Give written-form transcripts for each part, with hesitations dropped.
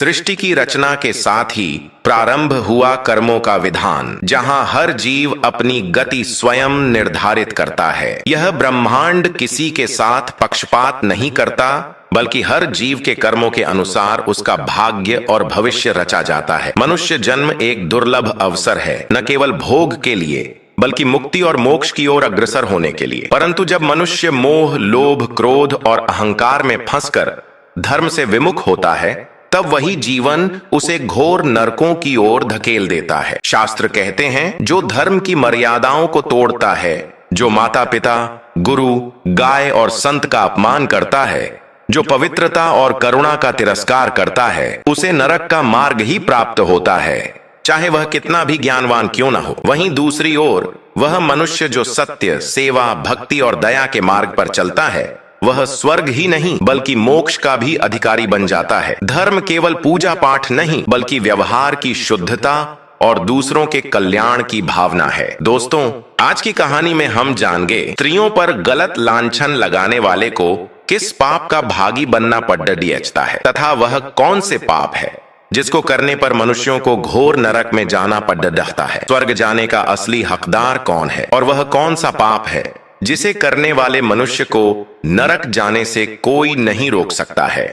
सृष्टि की रचना के साथ ही प्रारंभ हुआ कर्मों का विधान, जहां हर जीव अपनी गति स्वयं निर्धारित करता है। यह ब्रह्मांड किसी के साथ पक्षपात नहीं करता, बल्कि हर जीव के कर्मों के अनुसार उसका भाग्य और भविष्य रचा जाता है। मनुष्य जन्म एक दुर्लभ अवसर है, न केवल भोग के लिए बल्कि मुक्ति और मोक्ष की ओर अग्रसर होने के लिए। परंतु जब मनुष्य मोह, लोभ, क्रोध और अहंकार में फंसकर धर्म से विमुख होता है, तब वही जीवन उसे घोर नरकों की ओर धकेल देता है। शास्त्र कहते हैं, जो धर्म की मर्यादाओं को तोड़ता है, जो माता पिता, गुरु, गाय और संत का अपमान करता है, जो पवित्रता और करुणा का तिरस्कार करता है, उसे नरक का मार्ग ही प्राप्त होता है, चाहे वह कितना भी ज्ञानवान क्यों न हो। वहीं दूसरी ओर वह मनुष्य जो सत्य, सेवा, भक्ति और दया के मार्ग पर चलता है, वह स्वर्ग ही नहीं बल्कि मोक्ष का भी अधिकारी बन जाता है। धर्म केवल पूजा पाठ नहीं, बल्कि व्यवहार की शुद्धता और दूसरों के कल्याण की भावना है। दोस्तों, आज की कहानी में हम जानेंगे स्त्रियों पर गलत लांछन लगाने वाले को किस पाप का भागी बनना पड़ता है, तथा वह कौन से पाप है जिसको करने पर मनुष्यों को घोर नरक में जाना पड़ता है। स्वर्ग जाने का असली हकदार कौन है और वह कौन सा पाप है जिसे करने वाले मनुष्य को नरक जाने से कोई नहीं रोक सकता है।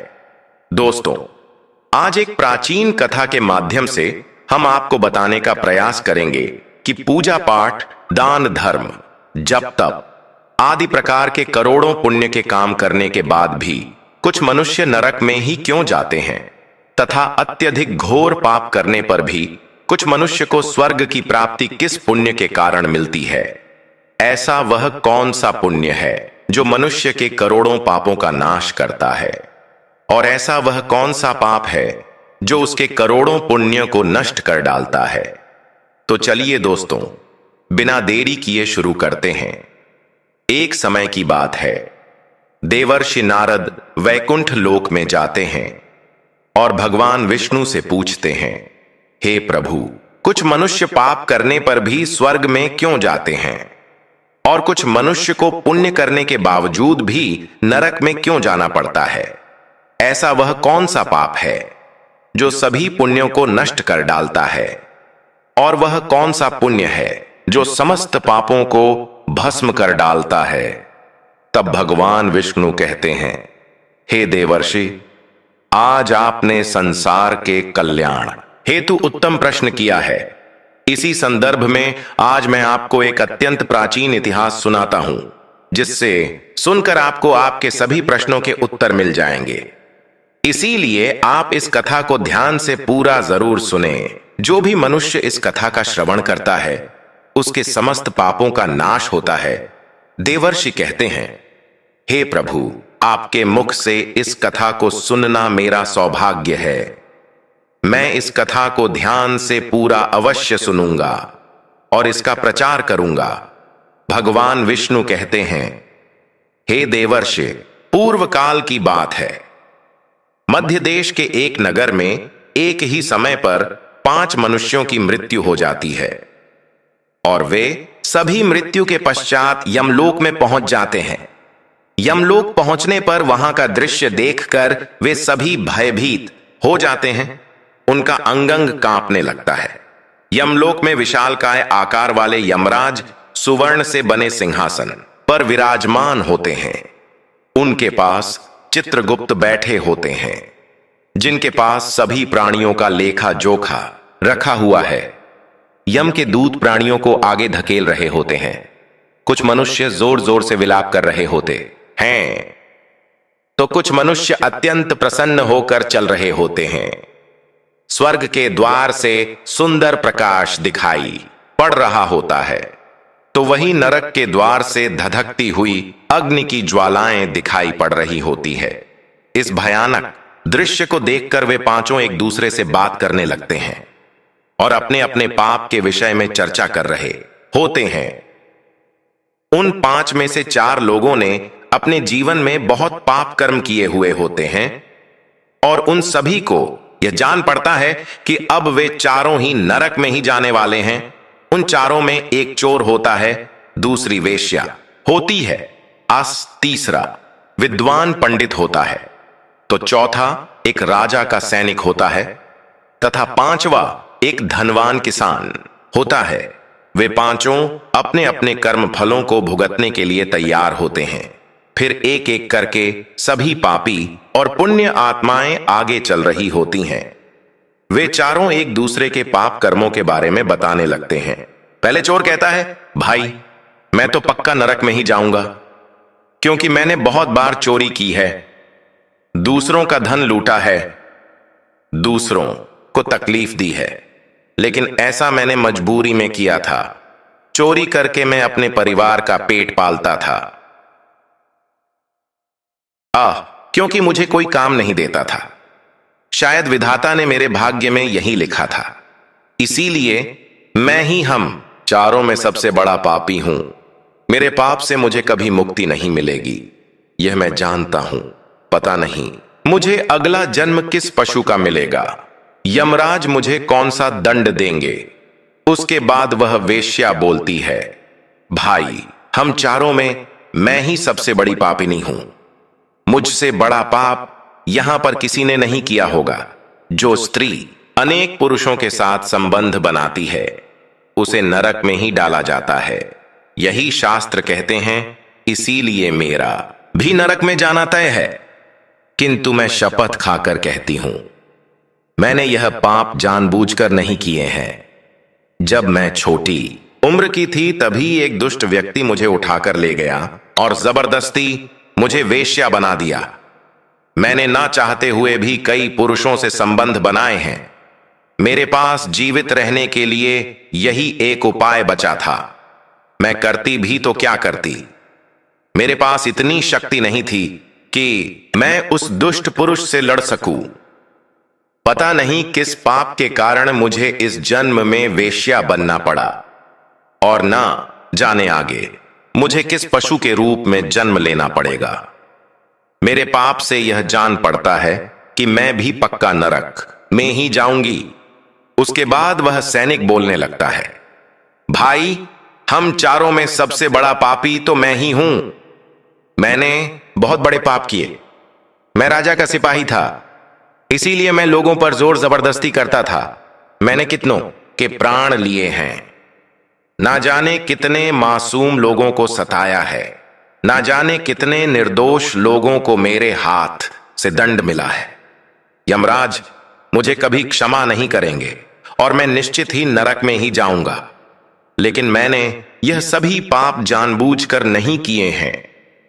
दोस्तों, आज एक प्राचीन कथा के माध्यम से हम आपको बताने का प्रयास करेंगे कि पूजा पाठ, दान धर्म, जप तप आदि प्रकार के करोड़ों पुण्य के काम करने के बाद भी कुछ मनुष्य नरक में ही क्यों जाते हैं, तथा अत्यधिक घोर पाप करने पर भी कुछ मनुष्य को स्वर्ग की प्राप्ति किस पुण्य के कारण मिलती है। ऐसा वह कौन सा पुण्य है जो मनुष्य के करोड़ों पापों का नाश करता है, और ऐसा वह कौन सा पाप है जो उसके करोड़ों पुण्यों को नष्ट कर डालता है। तो चलिए दोस्तों, बिना देरी किए शुरू करते हैं। एक समय की बात है, देवर्षि नारद वैकुंठ लोक में जाते हैं और भगवान विष्णु से पूछते हैं, हे प्रभु, कुछ मनुष्य पाप करने पर भी स्वर्ग में क्यों जाते हैं और कुछ मनुष्य को पुण्य करने के बावजूद भी नरक में क्यों जाना पड़ता है। ऐसा वह कौन सा पाप है जो सभी पुण्यों को नष्ट कर डालता है, और वह कौन सा पुण्य है जो समस्त पापों को भस्म कर डालता है। तब भगवान विष्णु कहते हैं, हे देवर्षि, आज आपने संसार के कल्याण हेतु उत्तम प्रश्न किया है। इसी संदर्भ में आज मैं आपको एक अत्यंत प्राचीन इतिहास सुनाता हूं, जिससे सुनकर आपको आपके सभी प्रश्नों के उत्तर मिल जाएंगे। इसीलिए आप इस कथा को ध्यान से पूरा जरूर सुने। जो भी मनुष्य इस कथा का श्रवण करता है, उसके समस्त पापों का नाश होता है। देवर्षि कहते हैं, हे प्रभु, आपके मुख से इस कथा को सुनना मेरा सौभाग्य है। मैं इस कथा को ध्यान से पूरा अवश्य सुनूंगा और इसका प्रचार करूंगा। भगवान विष्णु कहते हैं, हे देवर्षि, पूर्व काल की बात है। मध्य देश के एक नगर में एक ही समय पर 5 मनुष्यों की मृत्यु हो जाती है, और वे सभी मृत्यु के पश्चात यमलोक में पहुंच जाते हैं। यमलोक पहुंचने पर वहां का दृश्य देखकर वे सभी भयभीत हो जाते हैं। उनका अंग अंग कांपने लगता है। यमलोक में विशालकाय आकार वाले यमराज सुवर्ण से बने सिंहासन पर विराजमान होते हैं। उनके पास चित्रगुप्त बैठे होते हैं, जिनके पास सभी प्राणियों का लेखा जोखा रखा हुआ है। यम के दूत प्राणियों को आगे धकेल रहे होते हैं। कुछ मनुष्य जोर जोर से विलाप कर रहे होते हैं, तो कुछ मनुष्य अत्यंत प्रसन्न होकर चल रहे होते हैं। स्वर्ग के द्वार से सुंदर प्रकाश दिखाई पड़ रहा होता है, तो वहीं नरक के द्वार से धधकती हुई अग्नि की ज्वालाएं दिखाई पड़ रही होती है। इस भयानक दृश्य को देखकर वे पांचों एक दूसरे से बात करने लगते हैं और अपने अपने पाप के विषय में चर्चा कर रहे होते हैं। उन 5 में से 4 लोगों ने अपने जीवन में बहुत पाप कर्म किए हुए होते हैं, और उन सभी को यह जान पड़ता है कि अब वे चारों ही नरक में ही जाने वाले हैं। उन चारों में एक चोर होता है, दूसरी वेश्या होती है, तीसरा विद्वान पंडित होता है, तो चौथा एक राजा का सैनिक होता है तथा पांचवा एक धनवान किसान होता है। वे पांचों अपने अपने कर्म फलों को भुगतने के लिए तैयार होते हैं। फिर एक एक करके सभी पापी और पुण्य आत्माएं आगे चल रही होती हैं। वे चारों एक दूसरे के पाप कर्मों के बारे में बताने लगते हैं। पहले चोर कहता है, भाई मैं तो पक्का नरक में ही जाऊंगा, क्योंकि मैंने बहुत बार चोरी की है, दूसरों का धन लूटा है, दूसरों को तकलीफ दी है, लेकिन ऐसा मैंने मजबूरी में किया था। चोरी करके मैं अपने परिवार का पेट पालता था। क्योंकि मुझे कोई काम नहीं देता था। शायद विधाता ने मेरे भाग्य में यही लिखा था, इसीलिए मैं ही हम चारों में सबसे बड़ा पापी हूं। मेरे पाप से मुझे कभी मुक्ति नहीं मिलेगी, यह मैं जानता हूं। पता नहीं मुझे अगला जन्म किस पशु का मिलेगा, यमराज मुझे कौन सा दंड देंगे। उसके बाद वह वेश्या बोलती है, भाई हम चारों में मैं ही सबसे बड़ी पापिनी हूं। मुझसे बड़ा पाप यहां पर किसी ने नहीं किया होगा। जो स्त्री अनेक पुरुषों के साथ संबंध बनाती है उसे नरक में ही डाला जाता है, यही शास्त्र कहते हैं। इसीलिए मेरा भी नरक में जाना तय है। किंतु मैं शपथ खाकर कहती हूं, मैंने यह पाप जानबूझकर नहीं किए हैं। जब मैं छोटी उम्र की थी तभी एक दुष्ट व्यक्ति मुझे उठाकर ले गया और जबरदस्ती मुझे वेश्या बना दिया। मैंने ना चाहते हुए भी कई पुरुषों से संबंध बनाए हैं। मेरे पास जीवित रहने के लिए यही एक उपाय बचा था। मैं करती भी तो क्या करती, मेरे पास इतनी शक्ति नहीं थी कि मैं उस दुष्ट पुरुष से लड़ सकूं। पता नहीं किस पाप के कारण मुझे इस जन्म में वेश्या बनना पड़ा, और ना जाने आगे मुझे किस पशु के रूप में जन्म लेना पड़ेगा। मेरे पाप से यह जान पड़ता है कि मैं भी पक्का नरक में ही जाऊंगी। उसके बाद वह सैनिक बोलने लगता है, भाई हम चारों में सबसे बड़ा पापी तो मैं ही हूं। मैंने बहुत बड़े पाप किए। मैं राजा का सिपाही था, इसीलिए मैं लोगों पर जोर जबरदस्ती करता था। मैंने कितनों के प्राण लिए हैं, ना जाने कितने मासूम लोगों को सताया है, ना जाने कितने निर्दोष लोगों को मेरे हाथ से दंड मिला है। यमराज मुझे कभी क्षमा नहीं करेंगे और मैं निश्चित ही नरक में ही जाऊंगा। लेकिन मैंने यह सभी पाप जानबूझकर नहीं किए हैं।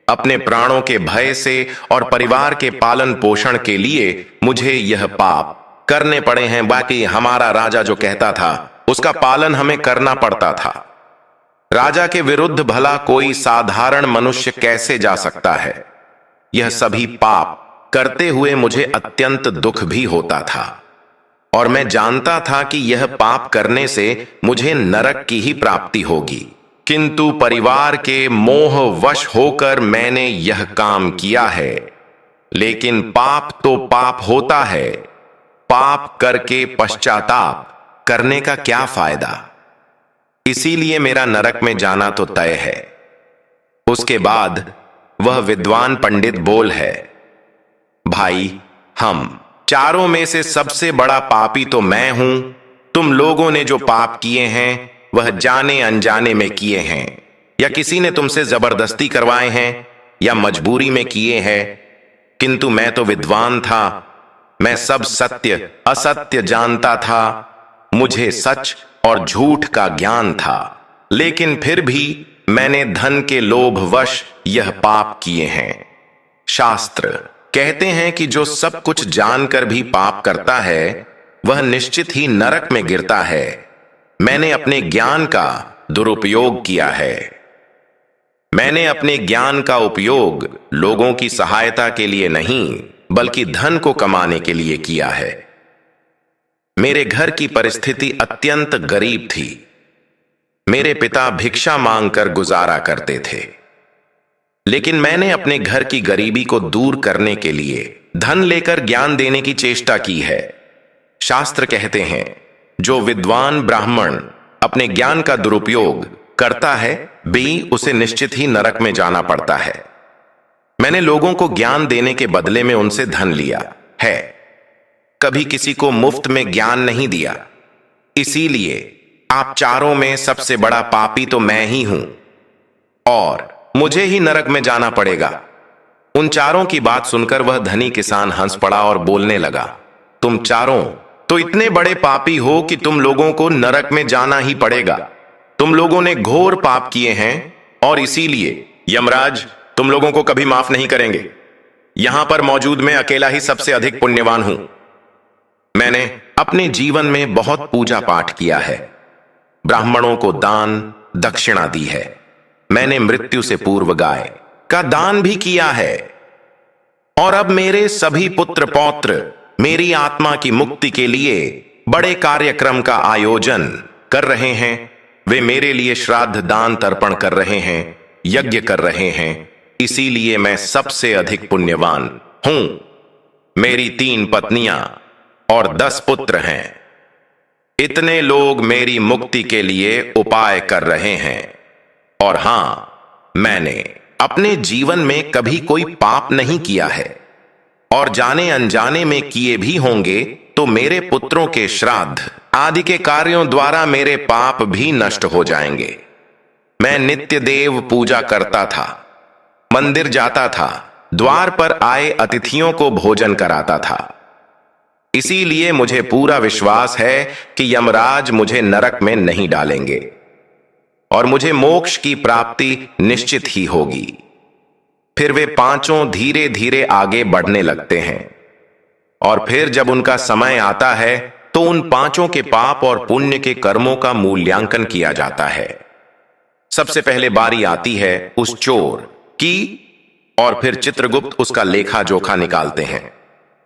अपने प्राणों के भय से और परिवार के पालन पोषण के लिए मुझे यह पाप करने पड़े हैं। बाकी हमारा राजा जो कहता था उसका पालन हमें करना पड़ता था। राजा के विरुद्ध भला कोई साधारण मनुष्य कैसे जा सकता है। यह सभी पाप करते हुए मुझे अत्यंत दुख भी होता था, और मैं जानता था कि यह पाप करने से मुझे नरक की ही प्राप्ति होगी। किंतु परिवार के मोह वश होकर मैंने यह काम किया है। लेकिन पाप तो पाप होता है, पाप करके पश्चाताप करने का क्या फायदा। इसीलिए मेरा नरक में जाना तो तय है। उसके बाद वह विद्वान पंडित बोल है, भाई हम चारों में से सबसे बड़ा पापी तो मैं हूं। तुम लोगों ने जो पाप किए हैं वह जाने अनजाने में किए हैं, या किसी ने तुमसे जबरदस्ती करवाए हैं, या मजबूरी में किए हैं। किंतु मैं तो विद्वान था, मैं सब सत्य असत्य जानता था। मुझे सच और झूठ का ज्ञान था, लेकिन फिर भी मैंने धन के लोभवश यह पाप किए हैं। शास्त्र कहते हैं कि जो सब कुछ जानकर भी पाप करता है वह निश्चित ही नरक में गिरता है। मैंने अपने ज्ञान का दुरुपयोग किया है। मैंने अपने ज्ञान का उपयोग लोगों की सहायता के लिए नहीं, बल्कि धन को कमाने के लिए किया है। मेरे घर की परिस्थिति अत्यंत गरीब थी। मेरे पिता भिक्षा मांगकर गुजारा करते थे, लेकिन मैंने अपने घर की गरीबी को दूर करने के लिए धन लेकर ज्ञान देने की चेष्टा की है। शास्त्र कहते हैं, जो विद्वान ब्राह्मण अपने ज्ञान का दुरुपयोग करता है भी उसे निश्चित ही नरक में जाना पड़ता है। मैंने लोगों को ज्ञान देने के बदले में उनसे धन लिया है, कभी किसी को मुफ्त में ज्ञान नहीं दिया। इसीलिए आप चारों में सबसे बड़ा पापी तो मैं ही हूं और मुझे ही नरक में जाना पड़ेगा। उन चारों की बात सुनकर वह धनी किसान हंस पड़ा और बोलने लगा, तुम चारों तो इतने बड़े पापी हो कि तुम लोगों को नरक में जाना ही पड़ेगा। तुम लोगों ने घोर पाप किए हैं और इसीलिए यमराज तुम लोगों को कभी माफ नहीं करेंगे। यहां पर मौजूद मैं अकेला ही सबसे अधिक पुण्यवान हूं। मैंने अपने जीवन में बहुत पूजा पाठ किया है, ब्राह्मणों को दान दक्षिणा दी है, मैंने मृत्यु से पूर्व गाय का दान भी किया है और अब मेरे सभी पुत्र पौत्र मेरी आत्मा की मुक्ति के लिए बड़े कार्यक्रम का आयोजन कर रहे हैं। वे मेरे लिए श्राद्ध दान तर्पण कर रहे हैं, यज्ञ कर रहे हैं, इसीलिए मैं सबसे अधिक पुण्यवान हूं। मेरी 3 पत्नियां और 10 पुत्र हैं। इतने लोग मेरी मुक्ति के लिए उपाय कर रहे हैं और हां, मैंने अपने जीवन में कभी कोई पाप नहीं किया है और जाने अनजाने में किए भी होंगे तो मेरे पुत्रों के श्राद्ध आदि के कार्यों द्वारा मेरे पाप भी नष्ट हो जाएंगे। मैं नित्य देव पूजा करता था, मंदिर जाता था, द्वार पर आए अतिथियों को भोजन कराता था। इसीलिए मुझे पूरा विश्वास है कि यमराज मुझे नरक में नहीं डालेंगे और मुझे मोक्ष की प्राप्ति निश्चित ही होगी। फिर वे पांचों धीरे धीरे आगे बढ़ने लगते हैं और फिर जब उनका समय आता है तो उन पांचों के पाप और पुण्य के कर्मों का मूल्यांकन किया जाता है। सबसे पहले बारी आती है उस चोर की और फिर चित्रगुप्त उसका लेखा जोखा निकालते हैं।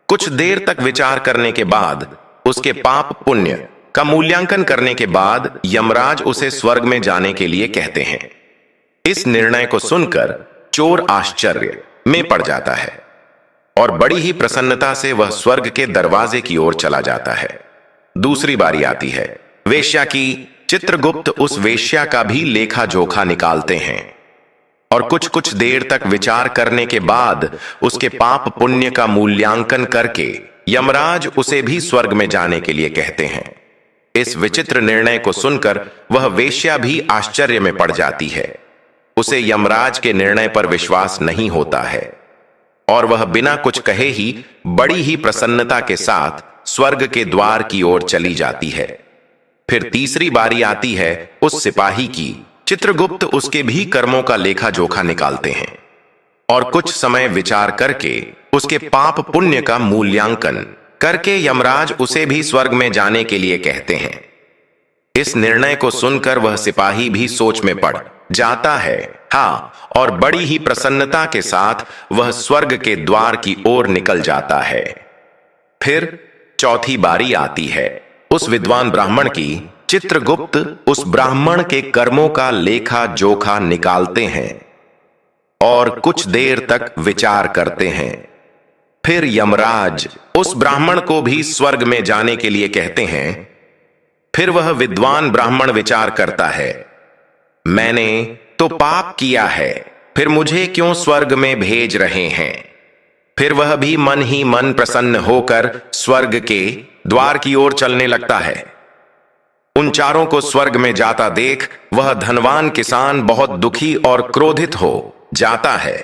कुछ देर तक विचार करने के बाद उसके पाप पुण्य का मूल्यांकन करने के बाद यमराज उसे स्वर्ग में जाने के लिए कहते हैं। इस निर्णय को सुनकर चोर आश्चर्य में पड़ जाता है और बड़ी ही प्रसन्नता से वह स्वर्ग के दरवाजे की ओर चला जाता है। दूसरी बारी आती है वेश्या की। चित्रगुप्त उस वेश्या का भी लेखा जोखा निकालते हैं और कुछ देर तक विचार करने के बाद उसके पाप पुण्य का मूल्यांकन करके यमराज उसे भी स्वर्ग में जाने के लिए कहते हैं। इस विचित्र निर्णय को सुनकर वह वेश्या भी आश्चर्य में पड़ जाती है। उसे यमराज के निर्णय पर विश्वास नहीं होता है और वह बिना कुछ कहे ही बड़ी ही प्रसन्नता के साथ स्वर्ग के द्वार की ओर चली जाती है। फिर तीसरी बारी आती है उस सिपाही की। चित्रगुप्त उसके भी कर्मों का लेखा जोखा निकालते हैं और कुछ समय विचार करके उसके पाप पुण्य का मूल्यांकन करके यमराज उसे भी स्वर्ग में जाने के लिए कहते हैं। इस निर्णय को सुनकर वह सिपाही भी सोच में पड़ जाता है, हाँ, और बड़ी ही प्रसन्नता के साथ वह स्वर्ग के द्वार की ओर निकल जाता है। फिर चौथी बारी आती है उस विद्वान ब्राह्मण की। चित्रगुप्त उस ब्राह्मण के कर्मों का लेखा जोखा निकालते हैं और कुछ देर तक विचार करते हैं। फिर यमराज उस ब्राह्मण को भी स्वर्ग में जाने के लिए कहते हैं। फिर वह विद्वान ब्राह्मण विचार करता है, मैंने तो पाप किया है, फिर मुझे क्यों स्वर्ग में भेज रहे हैं। फिर वह भी मन ही मन प्रसन्न होकर स्वर्ग के द्वार की ओर चलने लगता है। उन चारों को स्वर्ग में जाता देख वह धनवान किसान बहुत दुखी और क्रोधित हो जाता है।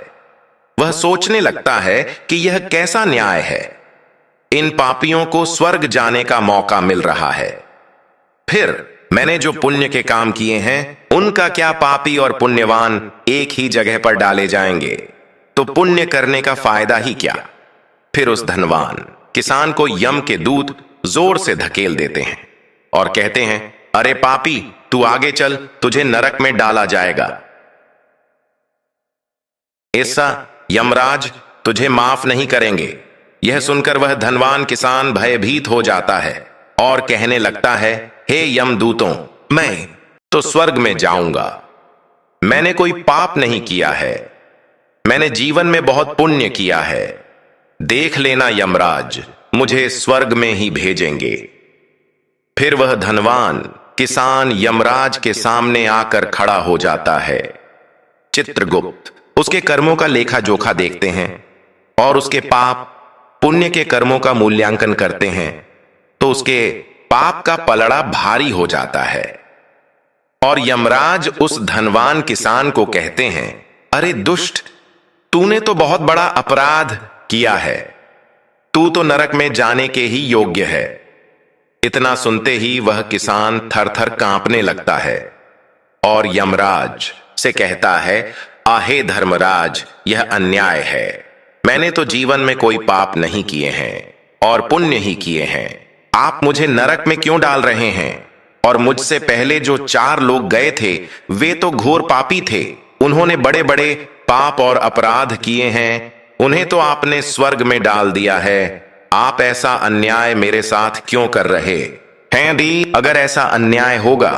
वह सोचने लगता है कि यह कैसा न्याय है, इन पापियों को स्वर्ग जाने का मौका मिल रहा है। फिर मैंने जो पुण्य के काम किए हैं उनका क्या पापी और पुण्यवान एक ही जगह पर डाले जाएंगे, तो पुण्य करने का फायदा ही क्या। फिर उस धनवान किसान को यम के दूत जोर से धकेल देते हैं और कहते हैं, अरे पापी, तू आगे चल, तुझे नरक में डाला जाएगा। ऐसा यमराज तुझे माफ नहीं करेंगे। यह सुनकर वह धनवान किसान भयभीत हो जाता है और कहने लगता है, हे यमदूतों, मैं तो स्वर्ग में जाऊंगा। मैंने कोई पाप नहीं किया है, मैंने जीवन में बहुत पुण्य किया है। देख लेना यमराज, मुझे स्वर्ग में ही भेजेंगे। फिर वह धनवान किसान यमराज के सामने आकर खड़ा हो जाता है। चित्रगुप्त उसके कर्मों का लेखा जोखा देखते हैं और उसके पाप पुण्य के कर्मों का मूल्यांकन करते हैं तो उसके पाप का पलड़ा भारी हो जाता है। और यमराज उस धनवान किसान को कहते हैं, अरे दुष्ट, तूने तो बहुत बड़ा अपराध किया है, तू तो नरक में जाने के ही योग्य है। इतना सुनते ही वह किसान थर थर कांपने लगता है और यमराज से कहता है, आहे धर्मराज, यह अन्याय है। मैंने तो जीवन में कोई पाप नहीं किए हैं और पुण्य ही किए हैं। आप मुझे नरक में क्यों डाल रहे हैं? और मुझसे पहले जो 4 लोग गए थे वे तो घोर पापी थे, उन्होंने बड़े बड़े पाप और अपराध किए हैं, उन्हें तो आपने स्वर्ग में डाल दिया है। आप ऐसा अन्याय मेरे साथ क्यों कर रहे हैं? दी अगर ऐसा अन्याय होगा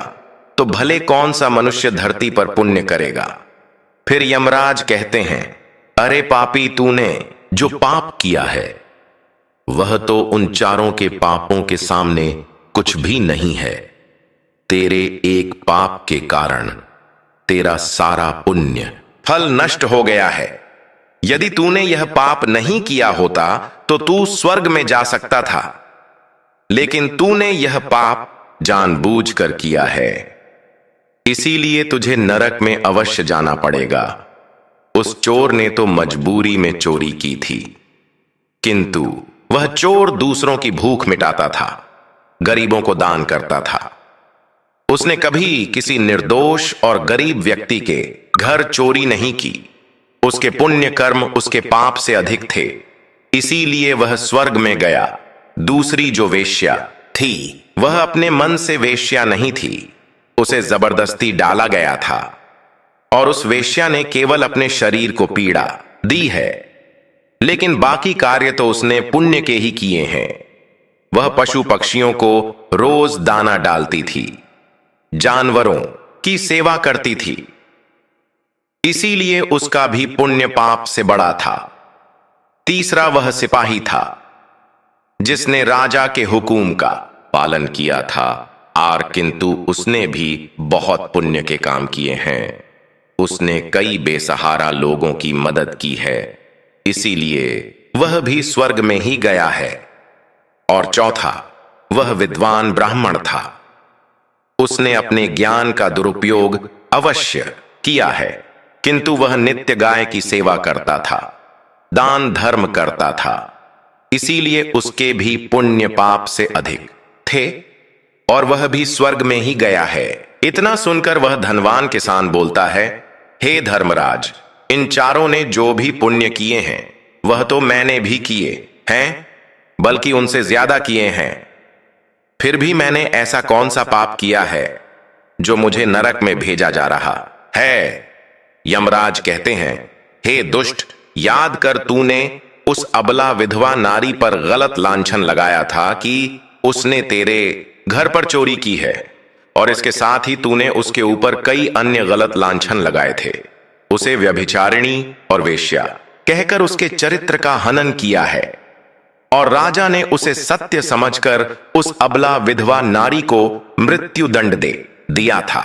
तो भले कौन सा मनुष्य धरती पर पुण्य करेगा। फिर यमराज कहते हैं, अरे पापी, तूने जो पाप किया है वह तो उन 4 के पापों के सामने कुछ भी नहीं है। तेरे एक पाप के कारण तेरा सारा पुण्य फल नष्ट हो गया है। यदि तूने यह पाप नहीं किया होता तो तू स्वर्ग में जा सकता था, लेकिन तूने यह पाप जानबूझकर किया है, इसीलिए तुझे नरक में अवश्य जाना पड़ेगा। उस चोर ने तो मजबूरी में चोरी की थी, किंतु वह चोर दूसरों की भूख मिटाता था, गरीबों को दान करता था। उसने कभी किसी निर्दोष और गरीब व्यक्ति के घर चोरी नहीं की। उसके पुण्य कर्म उसके पाप से अधिक थे, इसीलिए वह स्वर्ग में गया। दूसरी जो वेश्या थी वह अपने मन से वेश्या नहीं थी, उसे जबरदस्ती डाला गया था और उस वेश्या ने केवल अपने शरीर को पीड़ा दी है, लेकिन बाकी कार्य तो उसने पुण्य के ही किए हैं। वह पशु पक्षियों को रोज दाना डालती थी, जानवरों की सेवा करती थी, इसीलिए उसका भी पुण्य पाप से बड़ा था। तीसरा वह सिपाही था जिसने राजा के हुकुम का पालन किया था, और किंतु उसने भी बहुत पुण्य के काम किए हैं। उसने कई बेसहारा लोगों की मदद की है, इसीलिए वह भी स्वर्ग में ही गया है। और चौथा वह विद्वान ब्राह्मण था। उसने अपने ज्ञान का दुरुपयोग अवश्य किया है, किंतु वह नित्य गाय की सेवा करता था, दान धर्म करता था, इसीलिए उसके भी पुण्य पाप से अधिक थे और वह भी स्वर्ग में ही गया है। इतना सुनकर वह धनवान किसान बोलता है, हे धर्मराज, इन 4 ने जो भी पुण्य किए हैं वह तो मैंने भी किए हैं, बल्कि उनसे ज्यादा किए हैं। फिर भी मैंने ऐसा कौन सा पाप किया है जो मुझे नरक में भेजा जा रहा है? यमराज कहते हैं, हे दुष्ट, याद कर, तूने उस अबला विधवा नारी पर गलत लांछन लगाया था कि उसने तेरे घर पर चोरी की है, और इसके साथ ही तूने उसके ऊपर कई अन्य गलत लांछन लगाए थे। उसे व्यभिचारिणी और वेश्या कहकर उसके चरित्र का हनन किया है, और राजा ने उसे सत्य समझकर उस अबला विधवा नारी को मृत्यु दंड दे दिया था।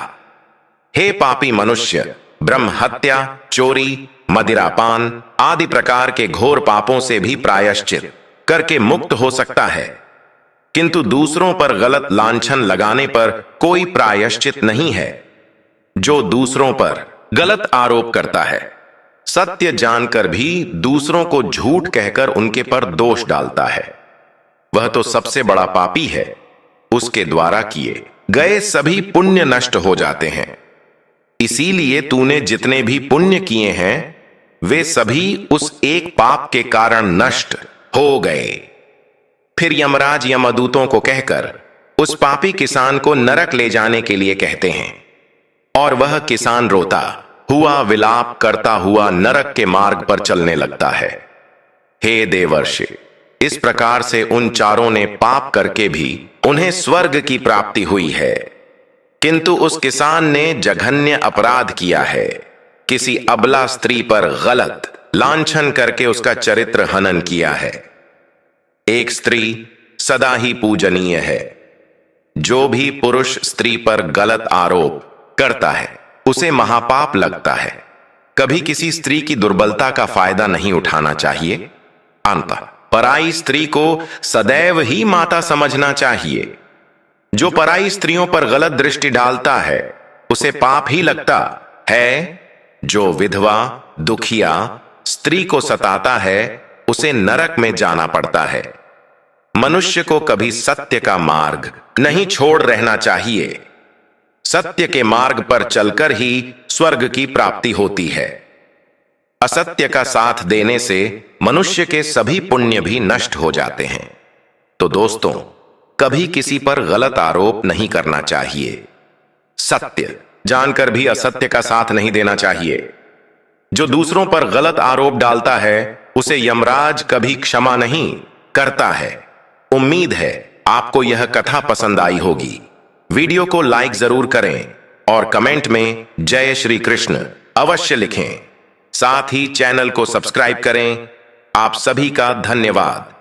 हे पापी मनुष्य, ब्रह्म हत्या, चोरी, मदिरापान आदि प्रकार के घोर पापों से भी प्रायश्चित करके मुक्त हो सकता है, किंतु दूसरों पर गलत लांछन लगाने पर कोई प्रायश्चित नहीं है। जो दूसरों पर गलत आरोप करता है, सत्य जानकर भी दूसरों को झूठ कहकर उनके पर दोष डालता है, वह तो सबसे बड़ा पापी है। उसके द्वारा किए गए सभी पुण्य नष्ट हो जाते हैं, इसीलिए तूने जितने भी पुण्य किए हैं वे सभी उस एक पाप के कारण नष्ट हो गए। फिर यमराज यमदूतों को कहकर उस पापी किसान को नरक ले जाने के लिए कहते हैं, और वह किसान रोता हुआ विलाप करता हुआ नरक के मार्ग पर चलने लगता है। हे देवर्षि, इस प्रकार से उन 4 ने पाप करके भी उन्हें स्वर्ग की प्राप्ति हुई है, किंतु उस किसान ने जघन्य अपराध किया है, किसी अबला स्त्री पर गलत लांछन करके उसका चरित्र हनन किया है। एक स्त्री सदा ही पूजनीय है। जो भी पुरुष स्त्री पर गलत आरोप करता है उसे महापाप लगता है। कभी किसी स्त्री की दुर्बलता का फायदा नहीं उठाना चाहिए, अंततः पराई स्त्री को सदैव ही माता समझना चाहिए। जो पराई स्त्रियों पर गलत दृष्टि डालता है उसे पाप ही लगता है। जो विधवा, दुखिया स्त्री को सताता है उसे नरक में जाना पड़ता है। मनुष्य को कभी सत्य का मार्ग नहीं छोड़ रहना चाहिए। सत्य के मार्ग पर चलकर ही स्वर्ग की प्राप्ति होती है। असत्य का साथ देने से मनुष्य के सभी पुण्य भी नष्ट हो जाते हैं। तो दोस्तों, कभी किसी पर गलत आरोप नहीं करना चाहिए। सत्य जानकर भी असत्य का साथ नहीं देना चाहिए। जो दूसरों पर गलत आरोप डालता है उसे यमराज कभी क्षमा नहीं करता है। उम्मीद है आपको यह कथा पसंद आई होगी। वीडियो को लाइक जरूर करें और कमेंट में जय श्री कृष्ण अवश्य लिखें। साथ ही चैनल को सब्सक्राइब करें। आप सभी का धन्यवाद।